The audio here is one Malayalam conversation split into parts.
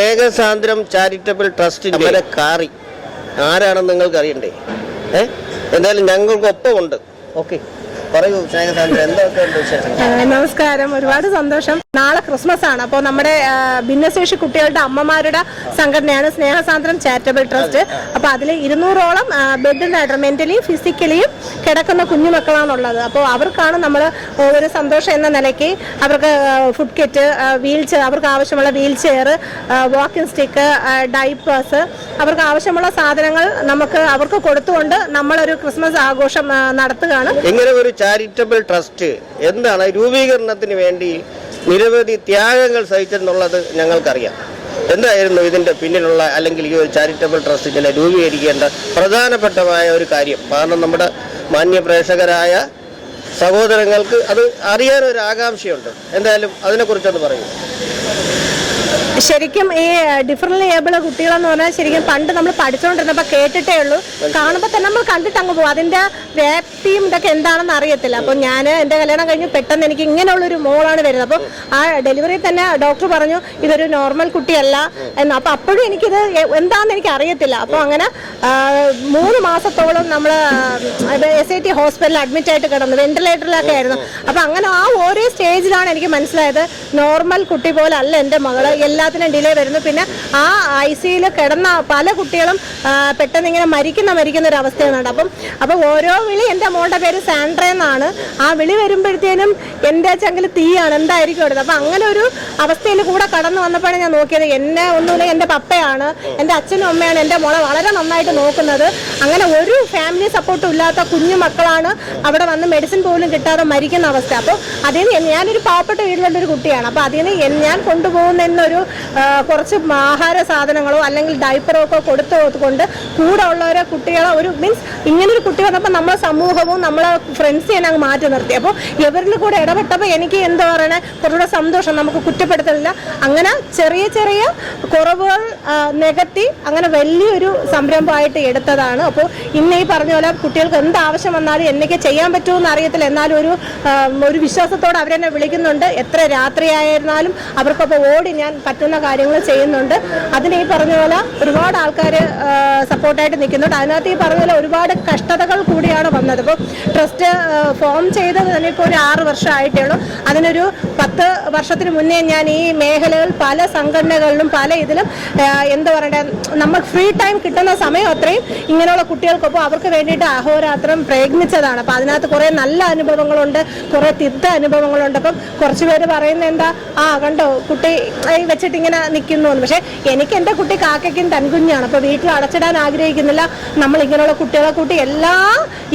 സ്നേഹസാന്ദ്രം ചാരിറ്റബിൾ ട്രസ്റ്റിന്റെ കാറി ആരാണെന്ന് നിങ്ങൾക്ക് അറിയണ്ടേ? എന്തായാലും ഞങ്ങൾക്കൊപ്പമുണ്ട്. ഓക്കെ, പറയൂ സ്നേഹസാന്ദ്രം, എന്തൊക്കെയുണ്ട് വിശേഷം? നമസ്കാരം, ഒരുപാട് സന്തോഷം. നാളെ ക്രിസ്മസ് ആണ്. അപ്പോൾ നമ്മുടെ ഭിന്നശേഷി കുട്ടികളുടെ അമ്മമാരുടെ സംഘടനയാണ് സ്നേഹസാന്ദ്രം ചാരിറ്റബിൾ ട്രസ്റ്റ്. അപ്പോൾ അതിൽ 200ഓളം ബെഡിലായിട്ട് മെന്റലിയും ഫിസിക്കലിയും കിടക്കുന്ന കുഞ്ഞുമക്കളാണുള്ളത്. അപ്പോൾ അവർക്കാണ് നമ്മൾ ഒരു സന്തോഷം എന്ന നിലയ്ക്ക് അവർക്ക് ഫുഡ് കിറ്റ്, വീൽ ചെയർ, അവർക്ക് ആവശ്യമുള്ള wheel chair, walking stick, diapers, അവർക്ക് ആവശ്യമുള്ള സാധനങ്ങൾ നമുക്ക് അവർക്ക് കൊടുത്തുകൊണ്ട് നമ്മളൊരു ക്രിസ്മസ് ആഘോഷം നടത്തുകയാണ്. ഇങ്ങനെ ഒരു ചാരിറ്റബിൾ ട്രസ്റ്റ് എന്താണ് രൂപീകരണത്തിന് വേണ്ടി നിരവധി ത്യാഗങ്ങൾ സഹിച്ചെന്നുള്ളത് ഞങ്ങൾക്കറിയാം. എന്തായിരുന്നു ഇതിൻ്റെ പിന്നിലുള്ള, അല്ലെങ്കിൽ ഈ ഒരു ചാരിറ്റബിൾ ട്രസ്റ്റ് ഇങ്ങനെ രൂപീകരിക്കേണ്ട പ്രധാനപ്പെട്ടമായ ഒരു കാര്യം? കാരണം നമ്മുടെ മാന്യ പ്രേക്ഷകരായ സഹോദരങ്ങൾക്ക് അത് അറിയാനൊരു ആകാംക്ഷയുണ്ട്. എന്തായാലും അതിനെക്കുറിച്ചൊന്ന് പറയൂ. ശരിക്കും ഈ ഡിഫറൻ്റ് ഏബിൾ കുട്ടികളെന്ന് പറഞ്ഞാൽ ശരിക്കും പണ്ട് നമ്മൾ പഠിച്ചുകൊണ്ടിരുന്നപ്പോൾ കേട്ടിട്ടേ ഉള്ളൂ. കാണുമ്പോൾ തന്നെ നമ്മൾ കണ്ടിട്ട് അങ്ങ് പോകും. അതിൻ്റെ വ്യാപ്തിയും ഇതൊക്കെ എന്താണെന്ന് അറിയത്തില്ല. അപ്പോൾ ഞാൻ എൻ്റെ കല്യാണം കഴിഞ്ഞ് പെട്ടെന്ന് എനിക്ക് ഇങ്ങനെയുള്ളൊരു മോളാണ് വരുന്നത്. അപ്പോൾ ആ ഡെലിവറി തന്നെ ഡോക്ടർ പറഞ്ഞു ഇതൊരു നോർമൽ കുട്ടിയല്ല എന്ന്. അപ്പോൾ അപ്പോഴും എനിക്കിത് എന്താണെന്ന് എനിക്ക് അറിയത്തില്ല. അപ്പോൾ അങ്ങനെ 3 മാസത്തോളം നമ്മൾ SIT ഹോസ്പിറ്റലിൽ അഡ്മിറ്റ് ആയിട്ട് കിടന്നു, വെന്റിലേറ്ററിലൊക്കെ ആയിരുന്നു. അപ്പോൾ അങ്ങനെ ആ ഓരോ സ്റ്റേജിലാണ് എനിക്ക് മനസ്സിലായത് നോർമൽ കുട്ടി പോലെ അല്ല എൻ്റെ മകള്, എല്ലാത്തിനും ഡിലേ വരുന്നു. പിന്നെ ആ ICUയിൽ കിടന്ന പല കുട്ടികളും പെട്ടെന്ന് ഇങ്ങനെ മരിക്കുന്ന ഒരു അവസ്ഥയുണ്ട്. അപ്പം ഓരോ വിളി, എൻ്റെ മോളുടെ പേര് സാൻഡ്ര എന്നാണ്, ആ വിളി വരുമ്പോഴത്തേനും എൻ്റെ ചങ്കിൽ തീയാണ്, എന്തായിരിക്കും എടുത്തത്. അപ്പം അങ്ങനെ ഒരു അവസ്ഥയിൽ കൂടെ കടന്നു വന്നപ്പോഴാണ് ഞാൻ നോക്കിയത് എന്നെ ഒന്നുമില്ല, എൻ്റെ പപ്പയാണ്, എൻ്റെ അച്ഛനും അമ്മയാണ് എൻ്റെ മോളെ വളരെ നന്നായിട്ട് നോക്കുന്നത്. അങ്ങനെ ഒരു ഫാമിലി സപ്പോർട്ടും ഇല്ലാത്ത കുഞ്ഞു മക്കളാണ് അവിടെ വന്ന് മെഡിസിൻ പോലും കിട്ടാതെ മരിക്കുന്ന അവസ്ഥ. അപ്പോൾ അതിൽ നിന്ന് ഞാനൊരു പാവപ്പെട്ട വീട്ടിലുള്ളൊരു കുട്ടിയാണ്. അപ്പോൾ അതിൽ നിന്ന് ഞാൻ കൊണ്ടുപോകുന്നൊരു കുറച്ച് ആഹാര സാധനങ്ങളോ അല്ലെങ്കിൽ ഡൈപ്പറോ ഒക്കെ കൊടുത്തുകൊണ്ട് കൂടെ ഉള്ളവരെ കുട്ടികളെ ഒരു മീൻസ് ഇങ്ങനൊരു കുട്ടി വന്നപ്പോൾ നമ്മളെ സമൂഹവും നമ്മളെ ഫ്രണ്ട്സ് ഞാൻ അങ്ങ് മാറ്റി നിർത്തി. അപ്പോൾ ഇവരിൽ കൂടെ ഇടപെട്ടപ്പോൾ എനിക്ക് എന്താ പറയണേ കുറച്ചുകൂടെ സന്തോഷം, നമുക്ക് കുറ്റപ്പെടുത്തില്ല. അങ്ങനെ ചെറിയ ചെറിയ കുറവുകൾ നികത്തി അങ്ങനെ വലിയൊരു സംരംഭമായിട്ട് എടുത്തതാണ്. അപ്പോൾ ഇന്ന് ഈ പറഞ്ഞ പോലെ കുട്ടികൾക്ക് എന്ത് ആവശ്യം വന്നാലും എന്നൊക്കെ ചെയ്യാൻ പറ്റുമെന്ന് അറിയത്തില്ല, എന്നാലും ഒരു വിശ്വാസത്തോടെ അവരെന്നെ വിളിക്കുന്നുണ്ട്. എത്ര രാത്രിയായിരുന്നാലും അവർക്കൊപ്പം ഓടി ഞാൻ പറ്റുന്ന കാര്യങ്ങൾ ചെയ്യുന്നുണ്ട്. അതിന് ഈ പറഞ്ഞ പോലെ ഒരുപാട് ആൾക്കാർ സപ്പോർട്ടായിട്ട് നിൽക്കുന്നുണ്ട്. അതിനകത്ത് ഈ പറഞ്ഞ പോലെ ഒരുപാട് കഷ്ടതകൾ കൂടിയാണ് വന്നത്. ഇപ്പോൾ ട്രസ്റ്റ് ഫോം ചെയ്തത് തന്നെ ഇപ്പോൾ ഒരു 6 വർഷമായിട്ടേ ഉള്ളൂ. അതിനൊരു 10 വർഷത്തിന് മുന്നേ ഞാൻ ഈ മേഖലകൾ പല സംഘടനകളിലും പല ഇതിലും എന്താ പറയണ്ടേ, നമ്മൾ ഫ്രീ ടൈം കിട്ടുന്ന സമയം അത്രയും ഇങ്ങനെയുള്ള കുട്ടികൾക്കൊപ്പം അവർക്ക് വേണ്ടിയിട്ട് അഹോരാത്രം പ്രയത്നിച്ചതാണ്. അപ്പോൾ അതിനകത്ത് കുറേ നല്ല അനുഭവങ്ങളുണ്ട്, കുറേ തിക്ത അനുഭവങ്ങളുണ്ട്. അപ്പം കുറച്ച് പേര് പറയുന്നത് എന്താ, കണ്ടോ കുട്ടി വെച്ചിട്ട് ഇങ്ങനെ നിൽക്കുന്നു എന്ന്. പക്ഷേ എനിക്ക് എൻ്റെ കുട്ടി കാക്കയ്ക്കും തൻകുഞ്ഞാണ്. അപ്പോൾ വീട്ടിൽ അടച്ചിടാൻ ആഗ്രഹിക്കുന്നില്ല. നമ്മൾ ഇങ്ങനെയുള്ള കുട്ടികളെ കൂട്ടി എല്ലാ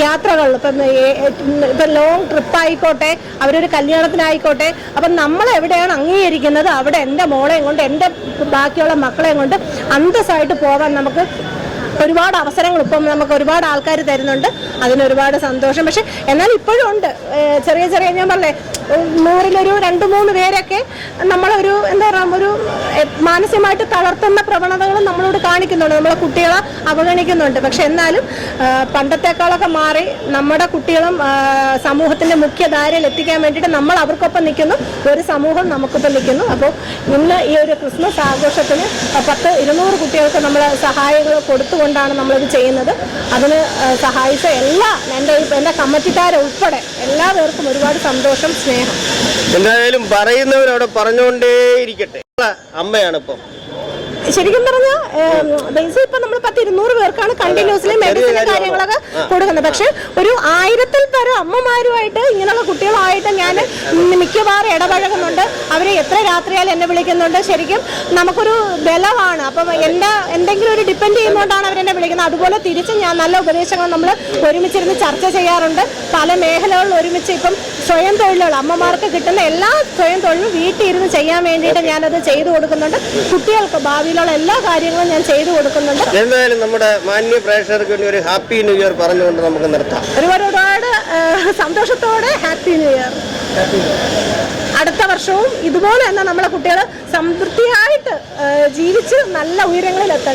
യാത്രകളിലും ഇപ്പം ലോങ് ട്രിപ്പ് ആയിക്കോട്ടെ, അവരൊരു കല്യാണത്തിനായിക്കോട്ടെ, അപ്പം നമ്മൾ എവിടെയാണ് അംഗീകരിക്കുന്നത് അവിടെ എൻ്റെ മോളെയും കൊണ്ട് എൻ്റെ ബാക്കിയുള്ള മക്കളെയും കൊണ്ട് അന്തസ്സായിട്ട് പോകാൻ നമുക്ക് ഒരുപാട് അവസരങ്ങൾ ഇപ്പം നമുക്ക് ഒരുപാട് ആൾക്കാർ തരുന്നുണ്ട്. അതിനൊരുപാട് സന്തോഷം. പക്ഷെ എന്നാൽ ഇപ്പോഴും ഉണ്ട് ചെറിയ ചെറിയ, ഞാൻ പറഞ്ഞേ 100-ലൊരു 2-3 പേരൊക്കെ നമ്മളൊരു എന്താ പറയുക ഒരു മാനസികമായിട്ട് തളർത്തുന്ന പ്രവണതകൾ നമ്മളോട് കാണിക്കുന്നുണ്ട്, നമ്മളെ കുട്ടികളെ അവഗണിക്കുന്നുണ്ട്. പക്ഷെ എന്നാലും പണ്ടത്തെക്കാളൊക്കെ മാറി നമ്മുടെ കുട്ടികളും സമൂഹത്തിൻ്റെ മുഖ്യധാരയിൽ എത്തിക്കാൻ വേണ്ടിയിട്ട് നമ്മൾ അവർക്കൊപ്പം നിൽക്കുന്നു, ഒരു സമൂഹം നമുക്കൊപ്പം നിൽക്കുന്നു. അപ്പോൾ ഇന്ന് ഈ ഒരു ക്രിസ്മസ് ആഘോഷത്തിന് 200 കുട്ടികൾക്ക് നമ്മൾ സഹായങ്ങൾ കൊടുത്തുകൊണ്ടാണ് നമ്മളിത് ചെയ്യുന്നത്. അതിന് സഹായിച്ച എൻ്റെ കമ്മിറ്റിക്കാരുൾപ്പെടെ എല്ലാവർക്കും ഒരുപാട് സന്തോഷം, സ്നേഹം. എന്തായാലും പറയുന്നവരവിടെ പറഞ്ഞുകൊണ്ടേയിരിക്കട്ടെ. അമ്മയാണ് ഇപ്പം ശരിക്കും പറഞ്ഞാൽ ബേസിൽ ഇപ്പം നമ്മൾ 200 പേർക്കാണ് കണ്ടിന്യൂസ്ലി മെഡിസിനും കാര്യങ്ങളൊക്കെ കൊടുക്കുന്നത്. പക്ഷെ ഒരു 1000-ൽ പരം അമ്മമാരുമായിട്ട് ഇങ്ങനെയുള്ള കുട്ടികളായിട്ട് ഞാൻ മിക്കവാറും ഇടപഴകുന്നുണ്ട്. അവർ എത്ര രാത്രിയാലും എന്നെ വിളിക്കുന്നുണ്ട്. ശരിക്കും നമുക്കൊരു ബലമാണ്. അപ്പം എന്തെങ്കിലും ഒരു ഡിപ്പെൻഡ് ചെയ്യുന്നതുകൊണ്ടാണ് അവരെന്നെ വിളിക്കുന്നത്. അതുപോലെ തിരിച്ച് ഞാൻ നല്ല ഉപദേശങ്ങൾ നമ്മൾ ഒരുമിച്ചിരുന്ന് ചർച്ച ചെയ്യാറുണ്ട്. പല മേഖലകളിൽ ഒരുമിച്ച് ഇപ്പം സ്വയം തൊഴിലുകൾ അമ്മമാർക്ക് കിട്ടുന്ന എല്ലാ സ്വയം തൊഴിലും വീട്ടിൽ ഇരുന്ന് ചെയ്യാൻ വേണ്ടിയിട്ട് ഞാനത് ചെയ്തു കൊടുക്കുന്നുണ്ട്. കുട്ടികൾക്ക് ഭാവിയിലുള്ള എല്ലാ കാര്യങ്ങളും ഞാൻ ചെയ്തു കൊടുക്കുന്നുണ്ട്. എന്തായാലും നമ്മുടെ മാന്യ പ്രേക്ഷകർക്ക് വേണ്ടി ഒരു ഹാപ്പി ന്യൂ ഇയർ പറഞ്ഞുകൊണ്ട് നമുക്ക് നിർത്താം. ഒരുപാട് സന്തോഷത്തോടെ ഹാപ്പി ന്യൂ ഇയർ. അടുത്ത വർഷവും ഇതുപോലെ തന്നെ നമ്മളെ കുട്ടികൾ സമൃദ്ധിയായിട്ട് ജീവിച്ച് നല്ല ഉയരങ്ങളിൽ എത്തട്ടെ.